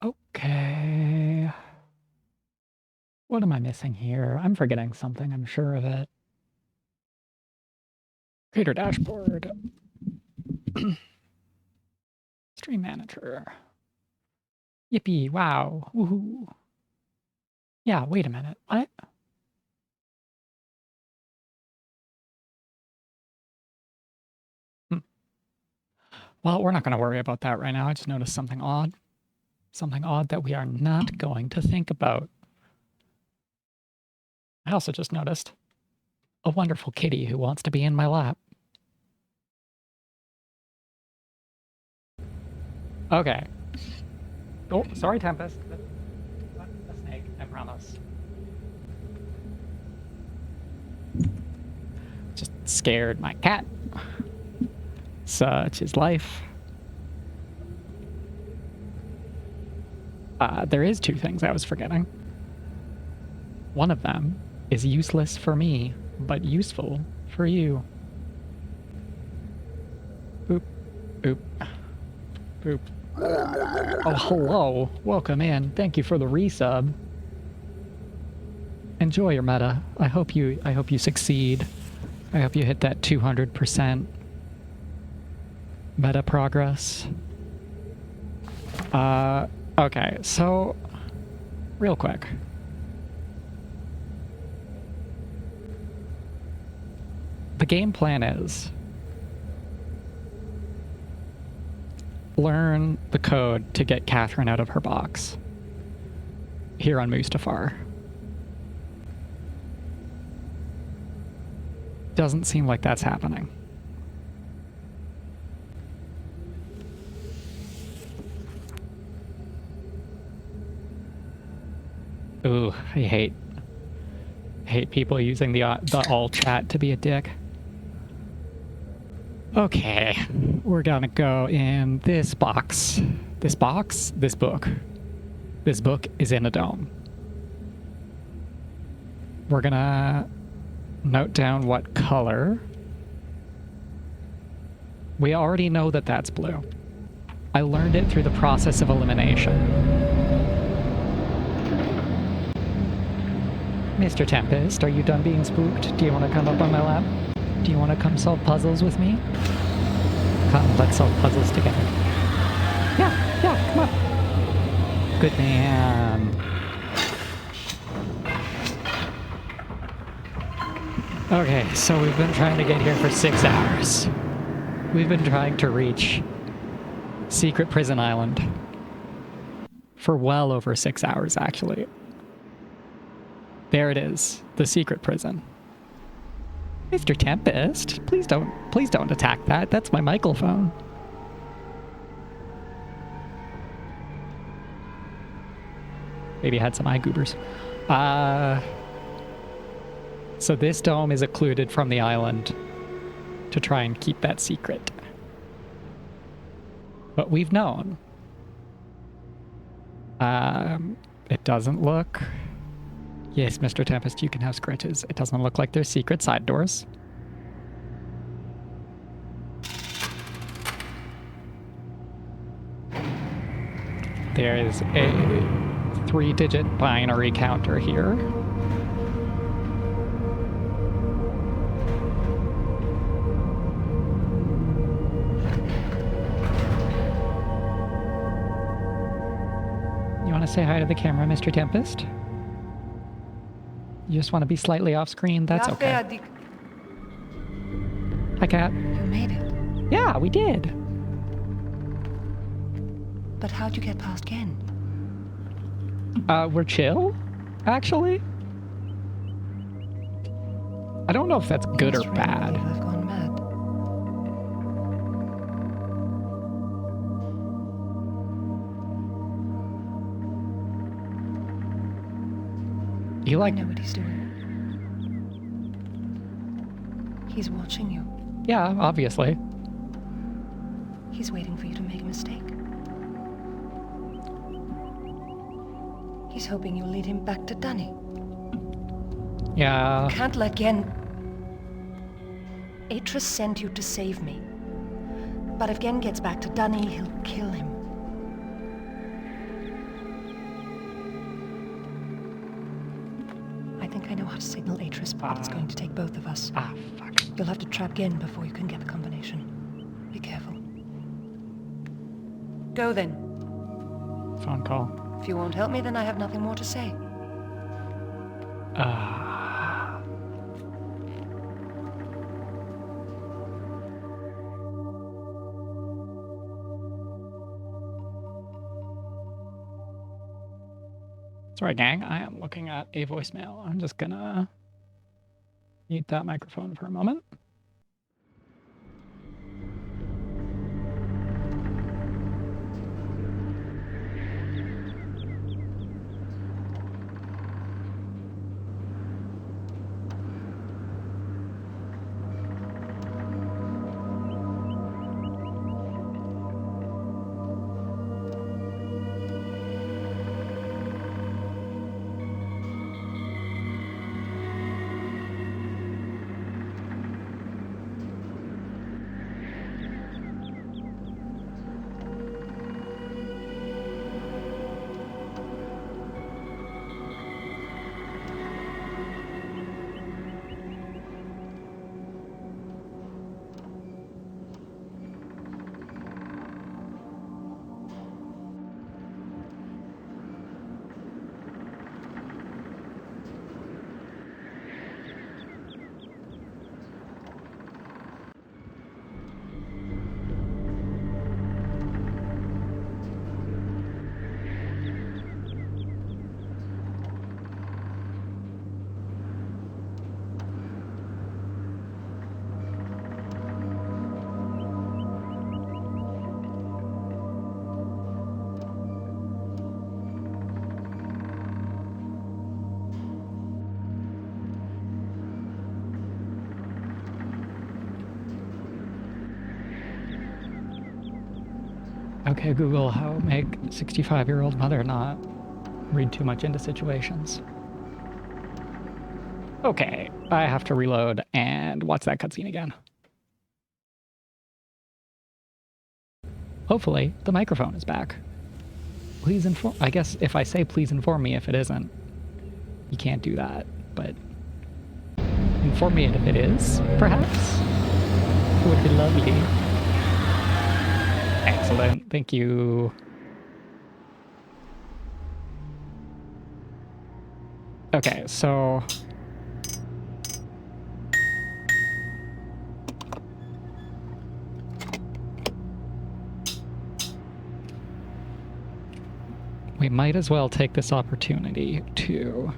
Okay. What am I missing here? I'm forgetting something, I'm sure of it. Creator dashboard. Stream manager. Yippee, wow, woohoo. Yeah, wait a minute, what? Well, we're not going to worry about that right now. I just noticed something odd. Something odd that we are not going to think about. I also just noticed a wonderful kitty who wants to be in my lap. Okay. Oh, sorry, Tempest. A snake, I promise. Just scared my cat. Such is life. There is two things I was forgetting. One of them is useless for me, but useful for you. Boop. Boop. Boop. Oh, hello. Welcome in. Thank you for the resub. Enjoy your meta. I hope you succeed. I hope you hit that 200% meta progress. Okay, so real quick. The game plan is learn the code to get Catherine out of her box here on Mustafar. Doesn't seem like that's happening. Ooh, I hate people using the all chat to be a dick. Okay, we're gonna go in this box. This box? This book. This book is in a dome. We're gonna note down what color. We already know that that's blue. I learned it through the process of elimination. Mr. Tempest, are you done being spooked? Do you want to come up on my lap? Do you want to come solve puzzles with me? Come, let's solve puzzles together. Yeah, come on. Good man. Okay, so we've been trying to get here for 6 hours. We've been trying to reach Secret Prison Island for well over 6 hours, actually. There it is, the secret prison. Mr. Tempest, please don't attack that. That's my microphone. Maybe I had some eye goobers. So this dome is occluded from the island to try and keep that secret. But we've known. It doesn't look... Yes, Mr. Tempest, you can have scratches. It doesn't look like there's secret side doors. There is a 3-digit binary counter here. You want to say hi to the camera, Mr. Tempest? You just want to be slightly off screen? That's okay. Hi, Cat. You made it. Yeah, we did. But how'd you get past Ken? We're chill, actually. I don't know if that's good or bad. I've gone mad. You like... I know what he's doing. He's watching you. Yeah, obviously. He's waiting for you to make a mistake. He's hoping you'll lead him back to Danny. Yeah. You can't let Yen... Atris sent you to save me. But if Gen gets back to Dunny, he'll kill him. I think I know how to signal Atris, but it's going to take both of us. Ah, fuck. You'll have to trap Gen before you can get the combination. Be careful. Go then. Phone call. If you won't help me, then I have nothing more to say. Sorry, gang. I am looking at a voicemail. I'm just gonna mute that microphone for a moment. Okay, Google, how make 65-year-old mother not read too much into situations? Okay, I have to reload and watch that cutscene again. Hopefully, the microphone is back. Please inform... I guess if I say please inform me if it isn't, you can't do that, but... inform me if it is, perhaps? It would be lovely. Excellent, thank you. Okay, so... we might as well take this opportunity to...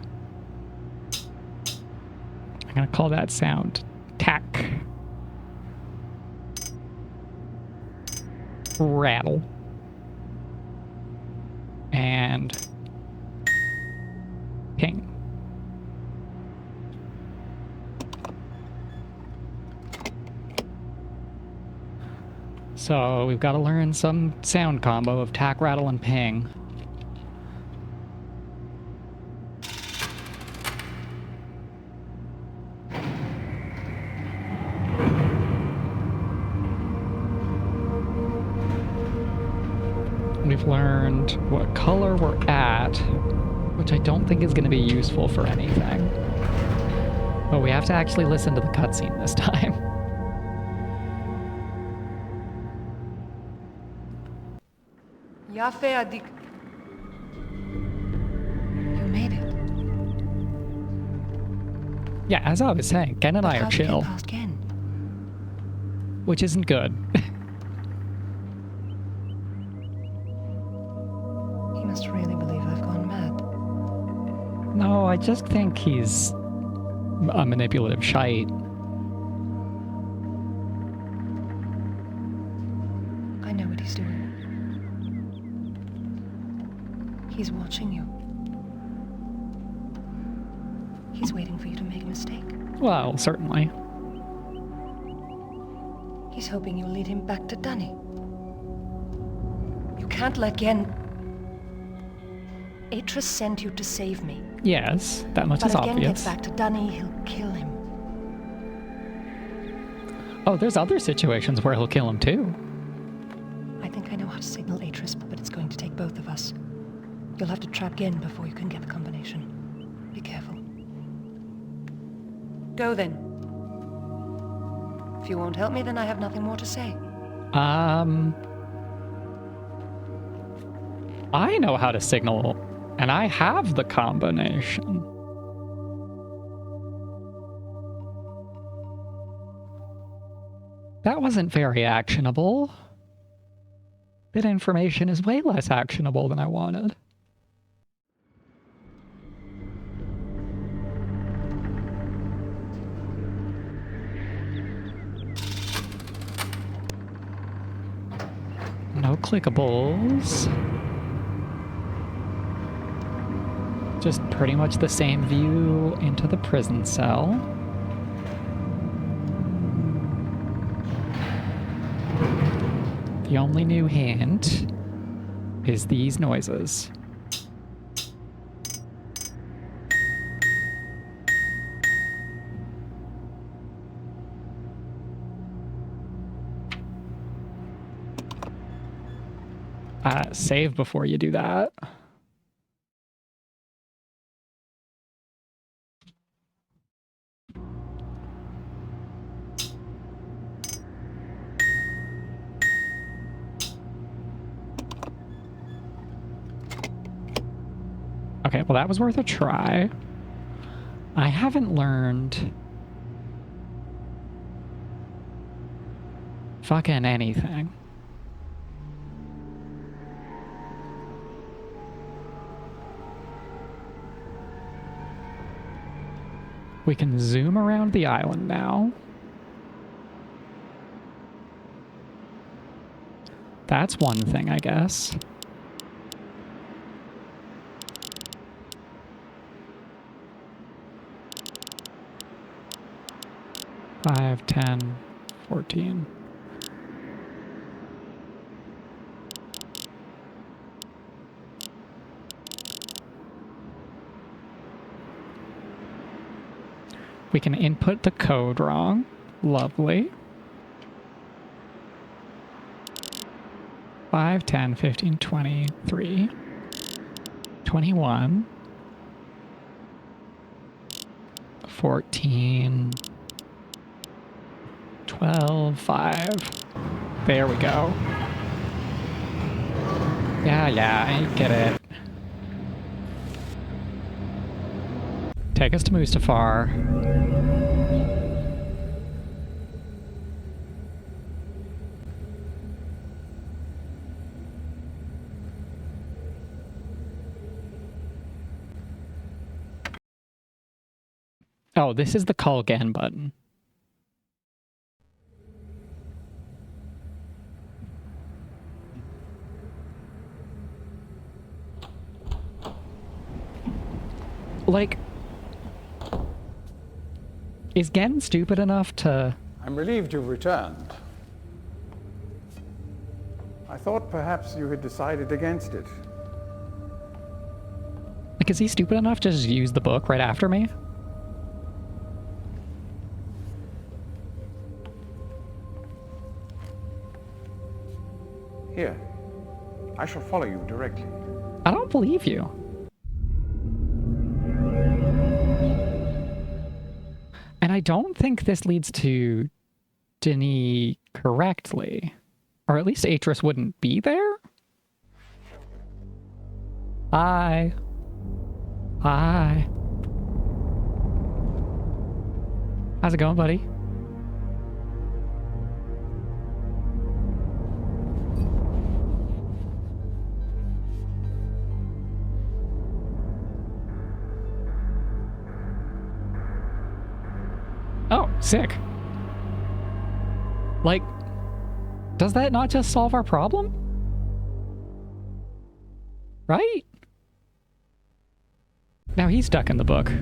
I'm gonna call that sound tack. Rattle. And ping. So we've got to learn some sound combo of tack, rattle, and ping. We've learned what color we're at, which I don't think is going to be useful for anything. But we have to actually listen to the cutscene this time. Yafe Adik. You made it. Yeah, as I was saying, Ken and I are chill, Past Ken? which isn't good. He must really believe I've gone mad. No, I just think he's a manipulative shite. I know what he's doing. He's watching you. He's waiting for you to make a mistake. Well, certainly. He's hoping you'll lead him back to Dunny. You can't let Gen... Atris sent you to save me. Yes, that much But is if Gen obvious. gets back to Dunny, he'll kill him. Oh, there's other situations where he'll kill him too. how to signal Atris, but it's going to take both of us. You'll have to track in before you can get the combination. Be careful. Go then. If you won't help me, then I have nothing more to say. I know how to signal, and I have the combination. That wasn't very actionable. That information is way less actionable than I wanted. No clickables. Just pretty much the same view into the prison cell. The only new hint is these noises. Save before you do that. Okay, well that was worth a try. I haven't learned fucking anything. We can zoom around the island now. That's one thing, I guess. Five, 10, 14. We can input the code wrong. Lovely. 5, 10, 15, 23, 21, 14, 12, 5. There we go. Yeah, I get it. Take us to Mustafar. Oh, this is the call again button. Like, is Gen stupid enough to... I'm relieved you've returned. I thought perhaps you had decided against it. Like, is he stupid enough to just use the book right after me? Here, I shall follow you directly. I don't believe you. And I don't think this leads to Denis correctly. Or at least Atris wouldn't be there? Hi. Hi. How's it going, buddy? Oh, sick. Like, does that not just solve our problem? Right? Now he's stuck in the book.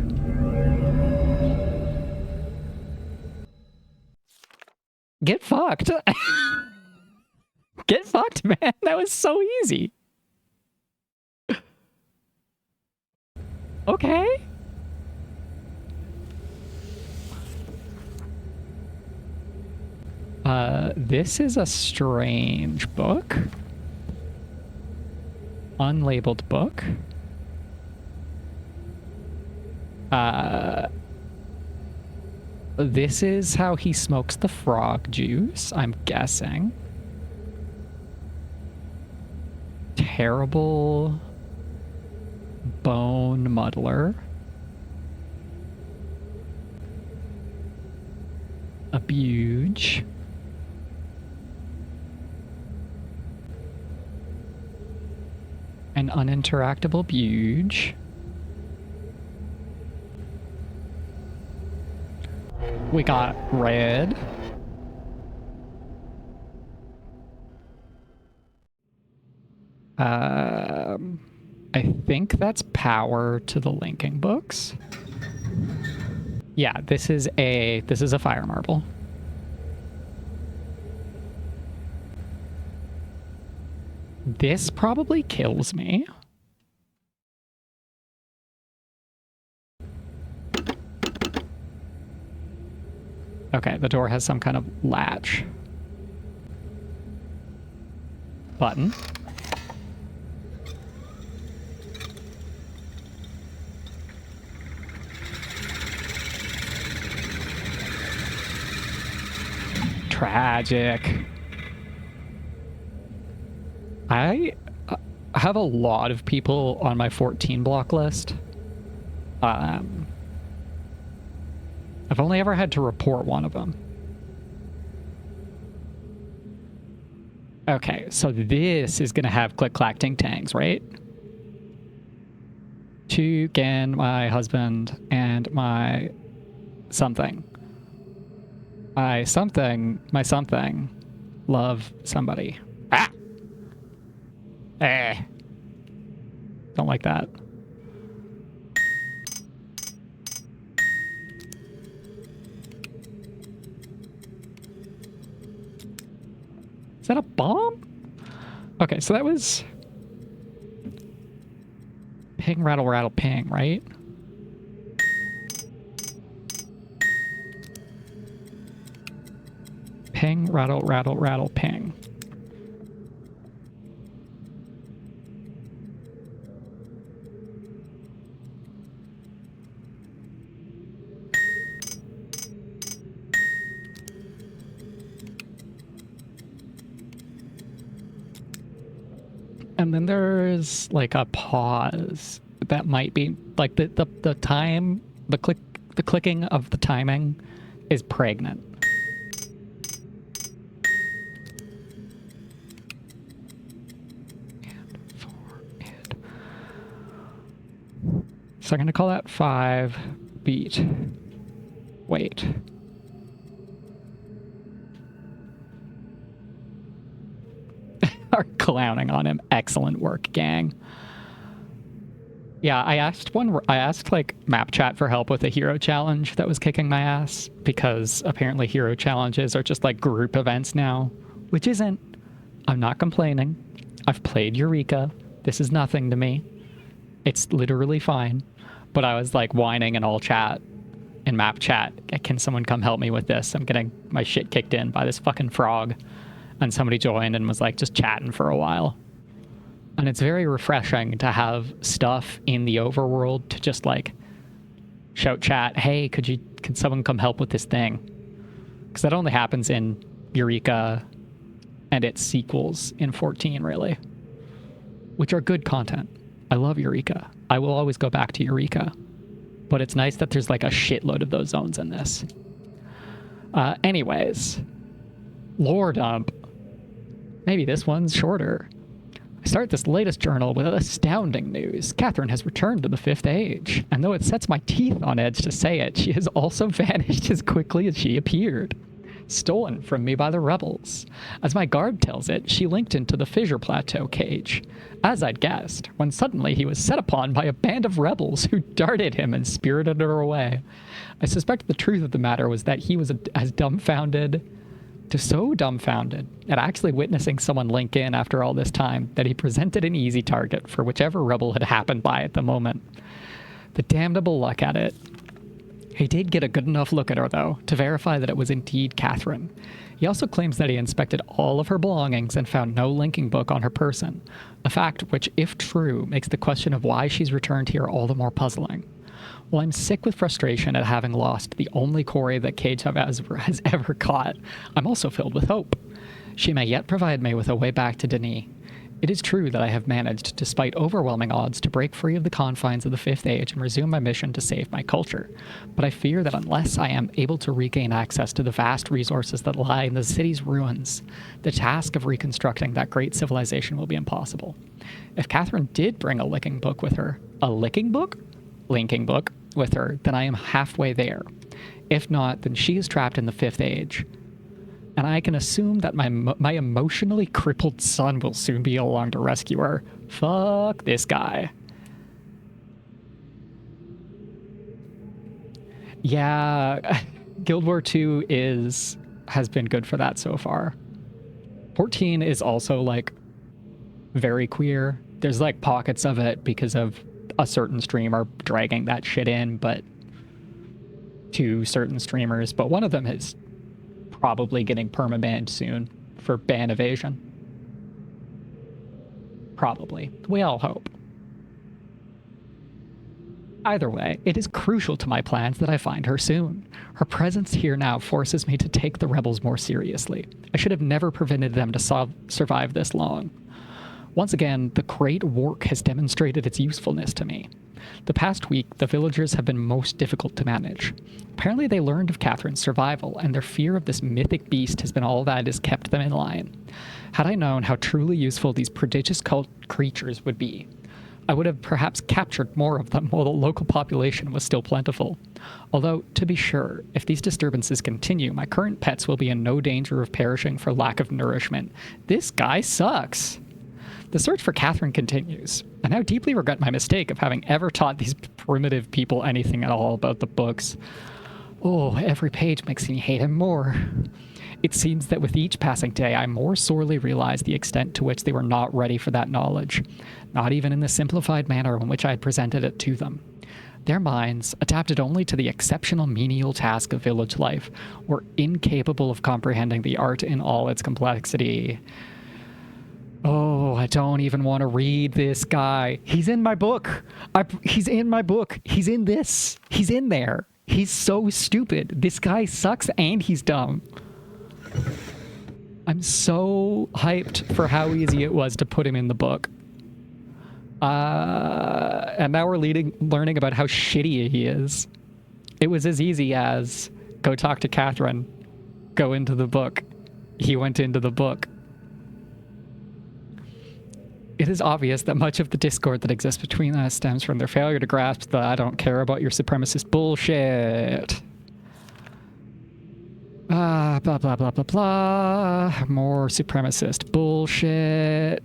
Get fucked. Get fucked, man. That was so easy. Okay. This is a strange book. unlabeled book. This is how he smokes the frog juice, I'm guessing. Terrible bone muddler. A buge. An uninteractable buge. We got red. I think that's power to the linking books. Yeah, this is a fire marble. This probably kills me. Okay, the door has some kind of latch. Button. Tragic. I have a lot of people on my 14 block list. I've only ever had to report one of them. Okay, so this is gonna have click clack ting tangs, right? Toucan, my husband, and my something. My something, love somebody. Ah! Eh. Don't like that. Is that a bomb? Okay, so that was ping, rattle, rattle, ping, right? Ping, rattle, rattle, rattle, ping. And then there's like a pause that might be like the time, the clicking of the timing is pregnant. So I'm going to call that 5 beat. Wait. Are clowning on him. Excellent work, gang. Yeah, I asked like map chat for help with a hero challenge that was kicking my ass because apparently hero challenges are just like group events now, which isn't. I'm not complaining. I've played Eureka. This is nothing to me. It's literally fine. But I was like whining in all chat, in map chat, can someone come help me with this? I'm getting my shit kicked in by this fucking frog. And somebody joined and was like just chatting for a while. And it's very refreshing to have stuff in the overworld to just like shout chat, hey, can someone come help with this thing? Because that only happens in Eureka and its sequels in 14, really. Which are good content. I love Eureka. I will always go back to Eureka. But it's nice that there's like a shitload of those zones in this. Anyways, lore dump. Maybe this one's shorter. I start this latest journal with astounding news. Catherine has returned to the 5th age, and though it sets my teeth on edge to say it, she has also vanished as quickly as she appeared. Stolen from me by the rebels. As my guard tells it, she linked into the Fissure Plateau cage, as I'd guessed, when suddenly he was set upon by a band of rebels who darted him and spirited her away. I suspect the truth of the matter was that he was so dumbfounded at actually witnessing someone link in after all this time that he presented an easy target for whichever rebel had happened by at the moment. The damnable luck at it. He did get a good enough look at her, though, to verify that it was indeed Catherine. He also claims that he inspected all of her belongings and found no linking book on her person, a fact which, if true, makes the question of why she's returned here all the more puzzling. While I'm sick with frustration at having lost the only quarry that Cage has ever caught, I'm also filled with hope. She may yet provide me with a way back to Denis. It is true that I have managed, despite overwhelming odds, to break free of the confines of the Fifth Age and resume my mission to save my culture. But I fear that unless I am able to regain access to the vast resources that lie in the city's ruins, the task of reconstructing that great civilization will be impossible. If Catherine did bring a licking book with her, a licking book? Linking book with her, then I am halfway there. If not, then she is trapped in the Fifth Age. And I can assume that my emotionally crippled son will soon be along to rescue her. Fuck this guy. Yeah, Guild War 2 has been good for that so far. 14 is also, like, very queer. There's, like, pockets of it because of a certain streamer dragging that shit in, but two certain streamers. But one of them is probably getting permabanned soon for ban evasion. Probably. We all hope. Either way, it is crucial to my plans that I find her soon. Her presence here now forces me to take the rebels more seriously. I should have never prevented them to survive this long. Once again, the Great Work has demonstrated its usefulness to me. The past week, the villagers have been most difficult to manage. Apparently they learned of Catherine's survival, and their fear of this mythic beast has been all that has kept them in line. Had I known how truly useful these prodigious creatures would be, I would have perhaps captured more of them while the local population was still plentiful. Although, to be sure, if these disturbances continue, my current pets will be in no danger of perishing for lack of nourishment. This guy sucks. The search for Catherine continues. I now deeply regret my mistake of having ever taught these primitive people anything at all about the books. Oh, every page makes me hate him more. It seems that with each passing day, I more sorely realize the extent to which they were not ready for that knowledge, not even in the simplified manner in which I had presented it to them. Their minds, adapted only to the exceptional menial task of village life, were incapable of comprehending the art in all its complexity. Oh, I don't even want to read this guy. He's in my book. He's in my book. He's in this. He's in there. He's so stupid. This guy sucks and he's dumb. I'm so hyped for how easy it was to put him in the book. And now we're learning about how shitty he is. It was as easy as go talk to Catherine, go into the book. He went into the book. It is obvious that much of the discord that exists between us stems from their failure to grasp the I don't care about your supremacist bullshit. Blah, blah, blah, blah, blah. More supremacist bullshit.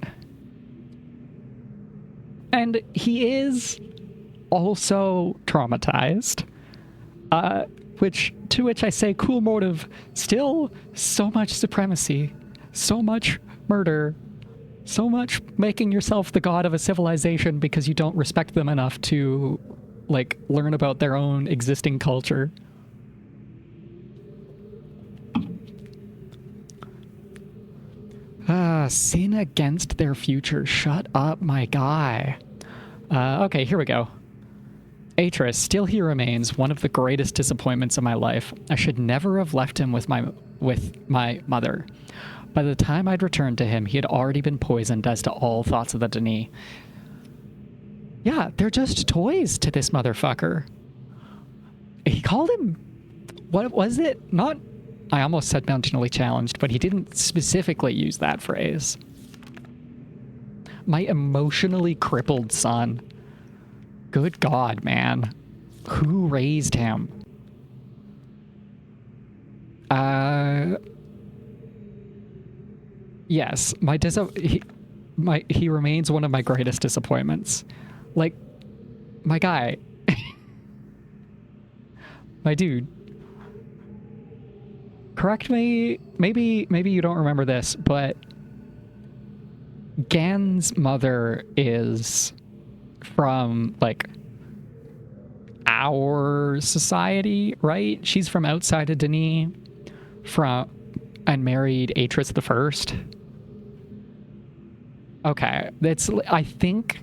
And he is also traumatized. To which I say, cool motive. Still, so much supremacy. So much murder. So much making yourself the god of a civilization because you don't respect them enough to, like, learn about their own existing culture. Sin against their future. Shut up, my guy. Okay, here we go. Atreus, still he remains one of the greatest disappointments of my life. I should never have left him with my mother. By the time I'd returned to him, he had already been poisoned as to all thoughts of the Denis. Yeah, they're just toys to this motherfucker. He called him... What was it? Not... I almost said mountainly challenged, but he didn't specifically use that phrase. My emotionally crippled son. Good God, man. Who raised him? Yes, he remains one of my greatest disappointments. Like, my guy. My dude. Correct me, maybe you don't remember this, but Gan's mother is from, like, our society, right? She's from outside of Denis, and married Atris the First. Okay, I think,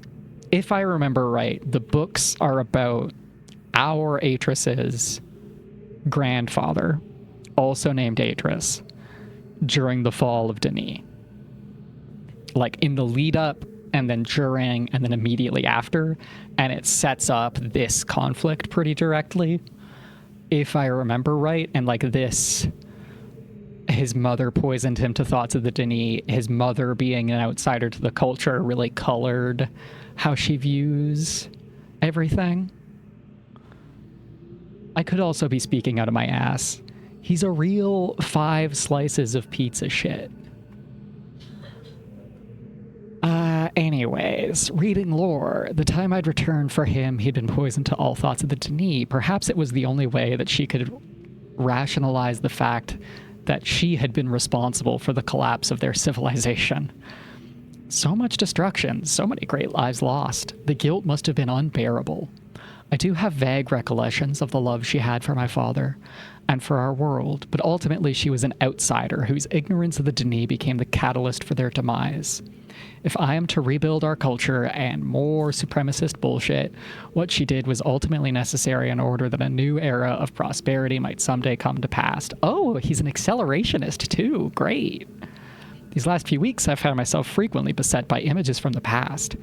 if I remember right, the books are about our Atris's grandfather, also named Atris, during the fall of Denis. Like in the lead up, and then during, and then immediately after, and it sets up this conflict pretty directly, if I remember right. And like this, his mother poisoned him to thoughts of the Denis. His mother, being an outsider to the culture, really colored how she views everything. I could also be speaking out of my ass. He's a real 5 slices of pizza shit. Anyways, reading lore, the time I'd returned for him, he'd been poisoned to all thoughts of the Denis. Perhaps it was the only way that she could rationalize the fact that she had been responsible for the collapse of their civilization. So much destruction, so many great lives lost. The guilt must have been unbearable. I do have vague recollections of the love she had for my father and for our world, but ultimately she was an outsider whose ignorance of the Denis became the catalyst for their demise. If I am to rebuild our culture and more supremacist bullshit, what she did was ultimately necessary in order that a new era of prosperity might someday come to pass. Oh, he's an accelerationist too. Great. These last few weeks, I've found myself frequently beset by images from the past.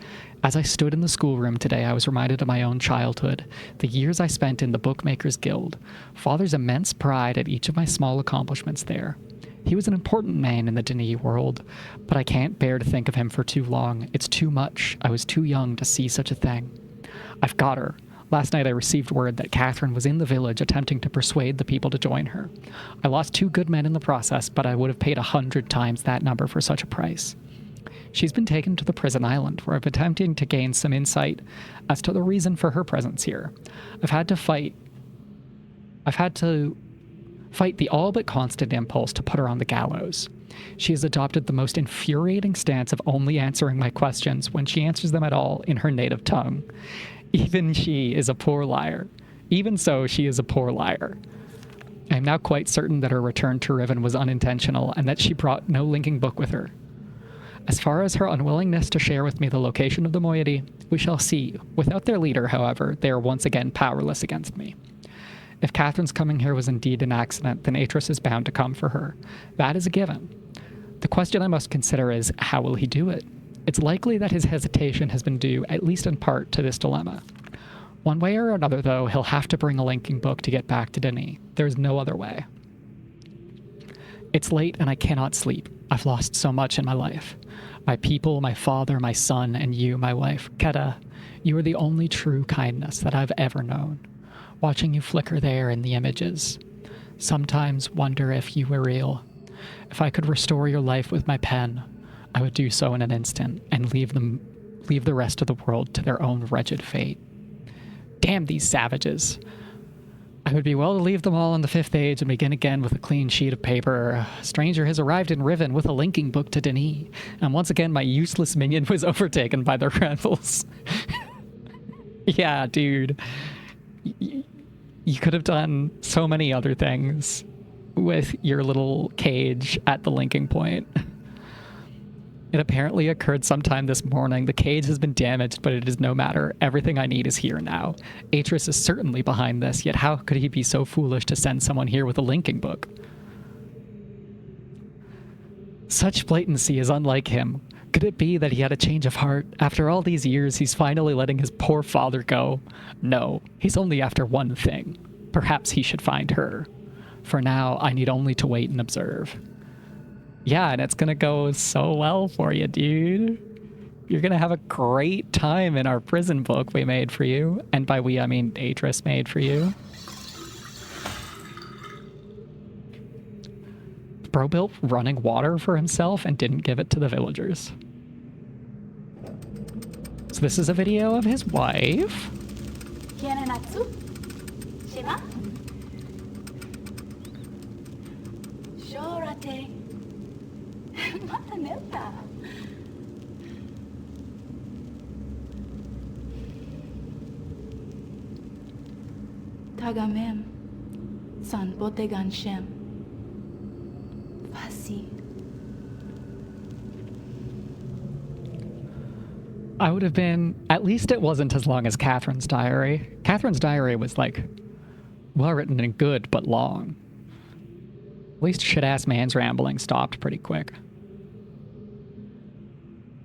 As I stood in the schoolroom today, I was reminded of my own childhood, the years I spent in the Bookmakers Guild, Father's immense pride at each of my small accomplishments there. He was an important man in the Denis world, but I can't bear to think of him for too long. It's too much. I was too young to see such a thing. I've got her. Last night I received word that Catherine was in the village attempting to persuade the people to join her. I lost 2 good men in the process, but I would have paid 100 times that number for such a price. She's been taken to the prison island, where I've been attempting to gain some insight as to the reason for her presence here. I've had to fight the all but constant impulse to put her on the gallows. She has adopted the most infuriating stance of only answering my questions, when she answers them at all, in her native tongue. Even she is a poor liar. Even so, she is a poor liar. I am now quite certain that her return to Riven was unintentional, and that she brought no linking book with her. As far as her unwillingness to share with me the location of the moiety, we shall see. Without their leader, however, they are once again powerless against me. If Catherine's coming here was indeed an accident, then Atris is bound to come for her. That is a given. The question I must consider is, how will he do it? It's likely that his hesitation has been due, at least in part, to this dilemma. One way or another, though, he'll have to bring a linking book to get back to Denis. There's no other way. It's late and I cannot sleep. I've lost so much in my life. My people, my father, my son, and you, my wife. Keta, you are the only true kindness that I've ever known. Watching you flicker there in the images. Sometimes wonder if you were real. If I could restore your life with my pen, I would do so in an instant and leave the rest of the world to their own wretched fate. Damn these savages. I would be well to leave them all in the 5th age and begin again with a clean sheet of paper. A stranger has arrived in Riven with a linking book to Denis, and once again my useless minion was overtaken by the rebels. Yeah, dude. You could have done so many other things with your little cage at the linking point. It apparently occurred sometime this morning. The cage has been damaged, but it is no matter. Everything I need is here now. Atris is certainly behind this, yet how could he be so foolish to send someone here with a linking book? Such blatancy is unlike him. Could it be that he had a change of heart? After all these years, he's finally letting his poor father go. No, he's only after one thing. Perhaps he should find her. For now, I need only to wait and observe. Yeah, and it's gonna go so well for you, dude. You're gonna have a great time in our prison book we made for you. And by we, I mean Atris made for you. Bro built running water for himself and didn't give it to the villagers. So this is a video of his wife. Tagamem. San Botegan Shem. Fasi. I would have been... At least it wasn't as long as Catherine's diary. Catherine's diary was, like, well-written and good, but long. At least shit-ass man's rambling stopped pretty quick.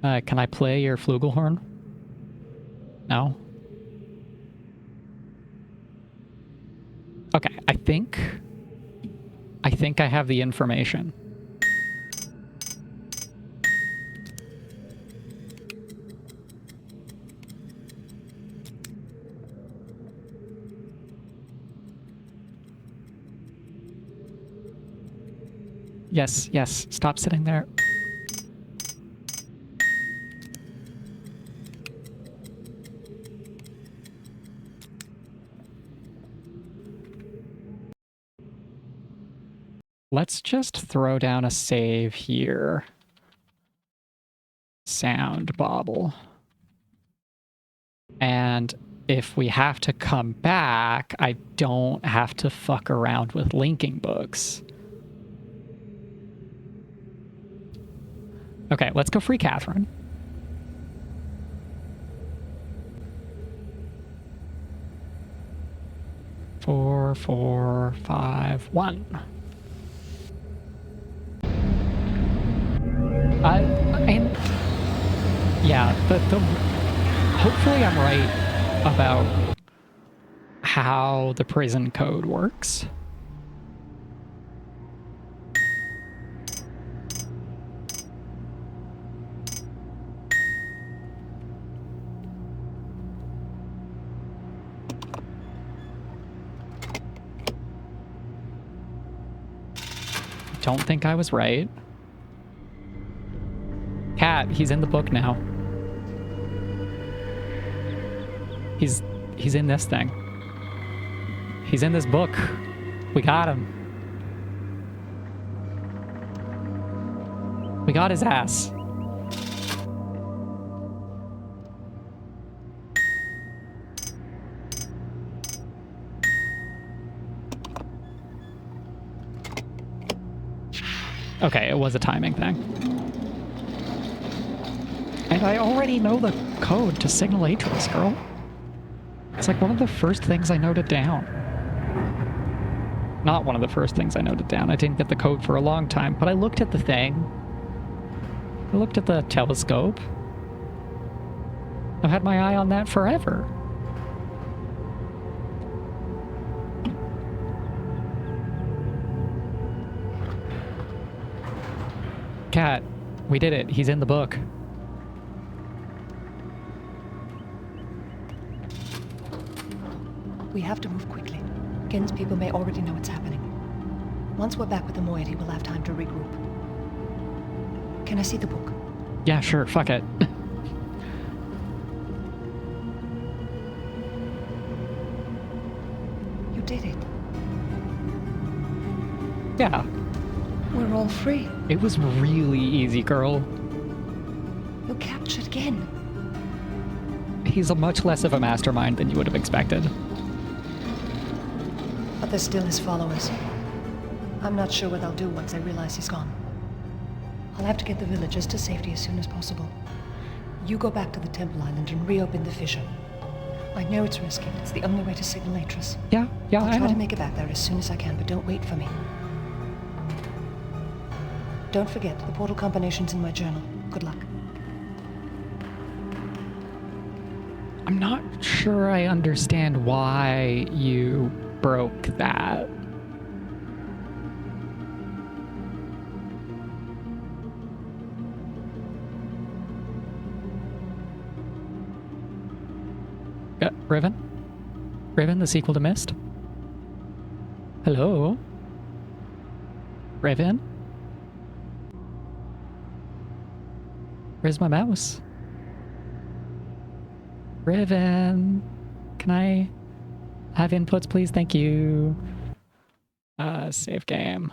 Can I play your flugelhorn? No? Okay, I think I have the information. Yes, yes, stop sitting there. Let's just throw down a save here. Sound bobble. And if we have to come back, I don't have to fuck around with linking books. Okay, let's go free Catherine. Four, 4, 5, 1. And yeah, hopefully I'm right about how the prison code works. Don't think I was right. Cat, he's in the book now. He's in this thing. He's in this book. We got him. We got his ass. Okay, it was a timing thing. And I already know the code to Signal Atris, girl. It's like one of the first things I noted down. Not one of the first things I noted down. I didn't get the code for a long time, but I looked at the thing. I looked at the telescope. I've had my eye on that forever. Cat, we did it. He's in the book. We have to move quickly. Gen's people may already know what's happening. Once we're back with the moiety, we'll have time to regroup. Can I see the book? Yeah, sure. Fuck it. You did it. Yeah. We're all free. It was really easy, girl. You captured Gen. He's a much less of a mastermind than you would have expected. But there's still his followers. I'm not sure what they'll do once they realize he's gone. I'll have to get the villagers to safety as soon as possible. You go back to the Temple Island and reopen the fissure. I know it's risky, but it's the only way to signal Atris. Yeah, I'll I try know. to make it back there as soon as I can, but don't wait for me. Don't forget, the portal combination's in my journal. Good luck. I'm not sure I understand why you broke that. Riven? Riven, the sequel to Myst? Hello? Riven? Where's my mouse? Riven, can I have inputs, please? Thank you. Save game.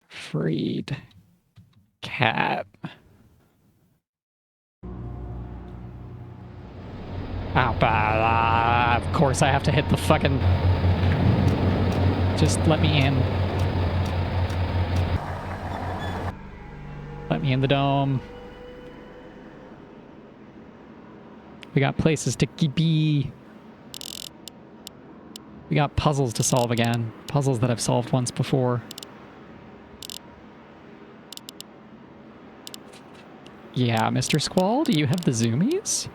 Freed cat. Of course I have to hit the fucking... Just let me in. Let me in the dome. We got places to be. We got puzzles to solve again. Puzzles that I've solved once before. Yeah, Mr. Squall, do you have the zoomies?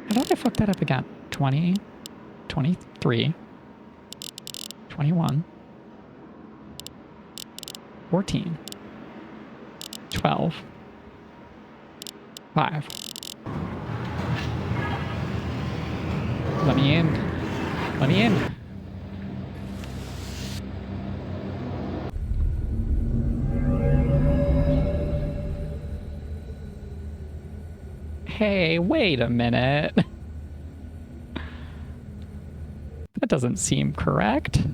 How did I fuck that up again? 20, 23, 21, 14, 12, 5. Let me in. Let me in. Hey, wait a minute. That doesn't seem correct.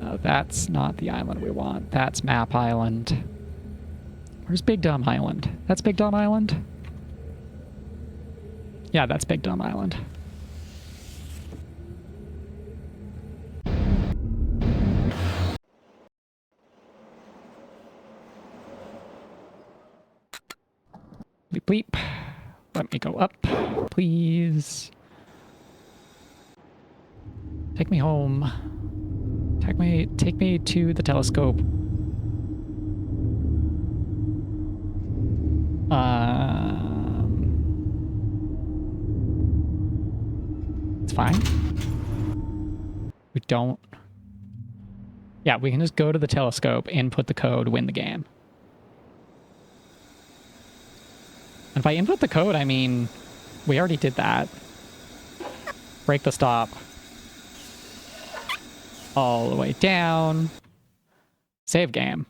Oh, that's not the island we want. That's Map Island. Where's Big Dumb Island? That's Big Dumb Island? Yeah, that's Big Dumb Island. Bleep bleep. Let me go up, please. Take me home. Take me to the telescope. It's fine. We don't... Yeah, we can just go to the telescope, input the code, win the game. And by input the code, I mean, we already did that. Break the stop. All the way down. Save game.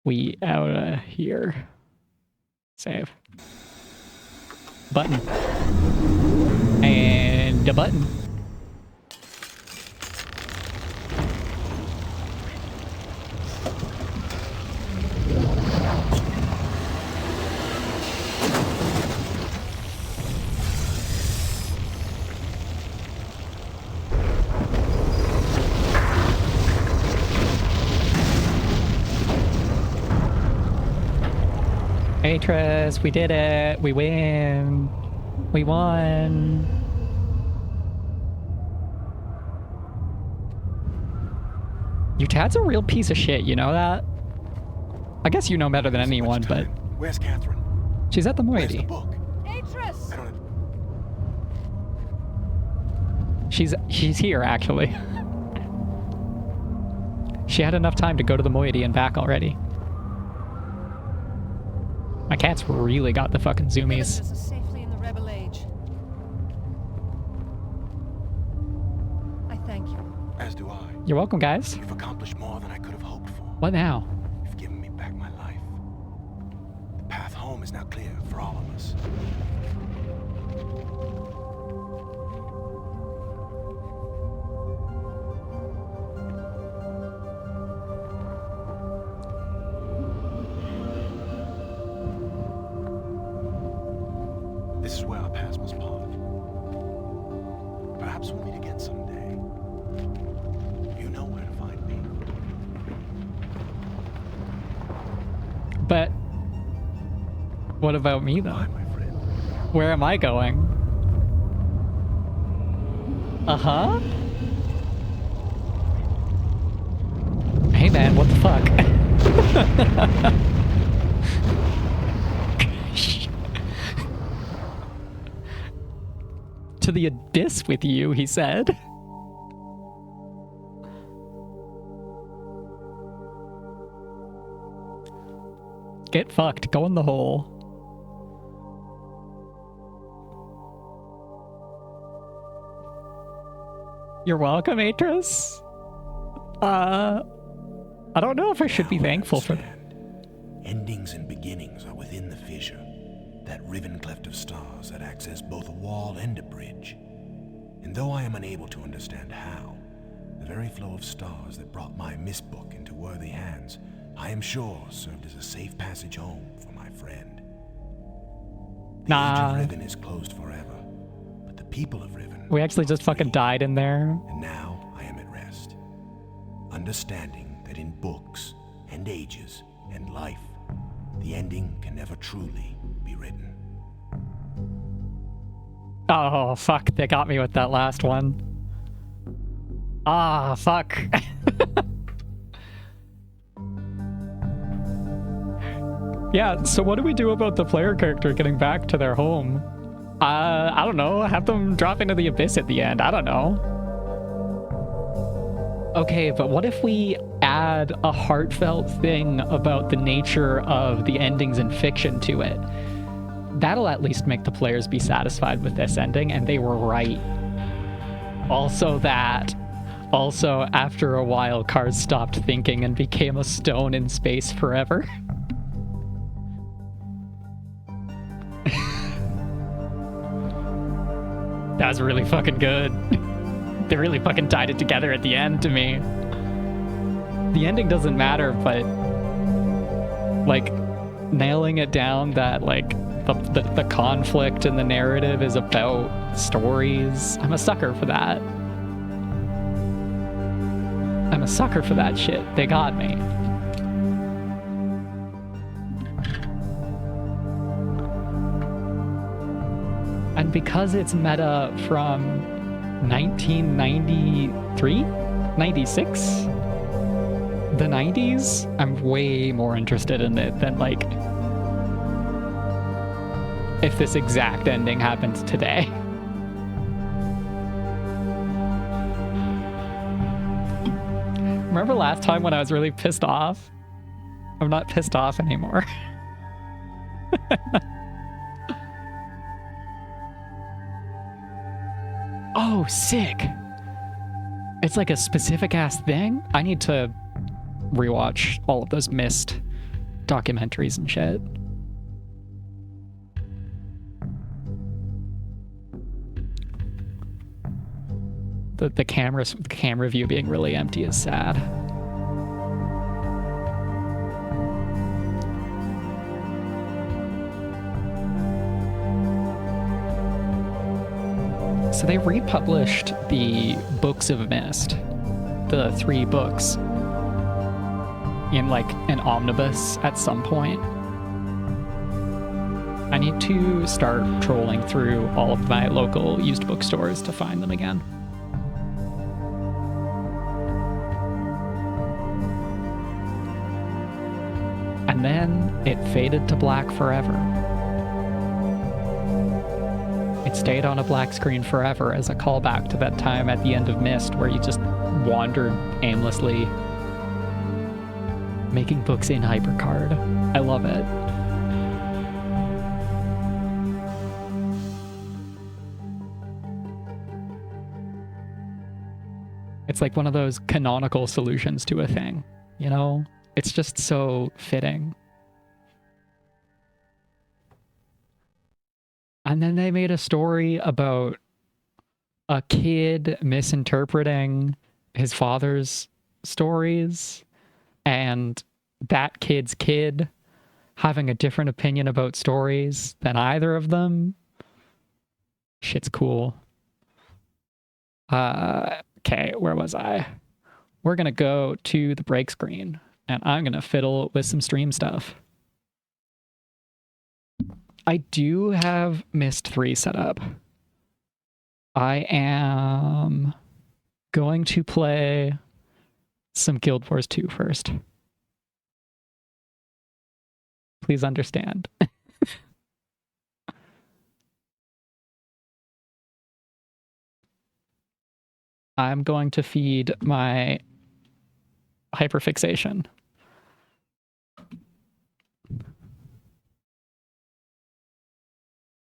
We out of here. Save. Button. And a button. Atris, we did it. We win. We won. Your dad's a real piece of shit, you know that? I guess you know better than anyone, but... Where's Catherine? She's at the moiety. Where's the book? Atris! I don't... She's here, actually. She had enough time to go to the moiety and back already. My cat's really got the fucking zoomies. Villagers are safely in the Rebel Age. I thank you. As do I. You're welcome, guys. You've accomplished more than I could have hoped for. What now? You've given me back my life. The path home is now clear for all of us. This is where our paths must part. Perhaps we'll meet again someday. You know where to find me. But what about me, though? Bye, my friend. Where am I going? Uh-huh. Hey, man, what the fuck? To the abyss with you, he said. Get fucked. Go in the hole. You're welcome, Atris. I don't know if I should be Now I thankful for that. understand. Endings and beginnings are within the fissure. That riven cleft of stars that acts as both a wall and a bridge. And though I am unable to understand how, the very flow of stars that brought my mist book into worthy hands I am sure served as a safe passage home for my friend. The age Nah. of Riven is closed forever, but the people of Riven We actually just are fucking free. died in there. And now I am at rest, understanding that in books and ages and life, the ending can never truly be written. Oh, fuck. They got me with that last one. Ah, fuck. Yeah, so what do we do about the player character getting back to their home? I don't know. Have them drop into the abyss at the end. I don't know. Okay, but what if we add a heartfelt thing about the nature of the endings in fiction to it? That'll at least make the players be satisfied with this ending, and they were right. Also, after a while, Cars stopped thinking and became a stone in space forever. That was really fucking good. They really fucking tied it together at the end to me. The ending doesn't matter, but like nailing it down that like the conflict in the narrative is about stories. I'm a sucker for that. I'm a sucker for that shit. They got me. And because it's meta from 1993, 96, the 90s, I'm way more interested in it than like if this exact ending happens today. Remember last time when I was really pissed off? I'm not pissed off anymore. Oh, sick. It's like a specific ass thing. I need to rewatch all of those missed documentaries and shit. The camera view being really empty is sad. So they republished the Books of Mist, the 3 books, in like an omnibus at some point. I need to start trolling through all of my local used bookstores to find them again. And then it faded to black forever. It stayed on a black screen forever as a callback to that time at the end of Myst where you just wandered aimlessly, making books in HyperCard. I love it. It's like one of those canonical solutions to a thing, you know? It's just so fitting. And then they made a story about a kid misinterpreting his father's stories and that kid's kid having a different opinion about stories than either of them. Shit's cool. Okay, where was I? We're gonna go to the break screen and I'm gonna fiddle with some stream stuff. I do have Myst 3 set up. I am going to play some Guild Wars 2 first. Please understand. I'm going to feed my hyperfixation.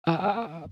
Ba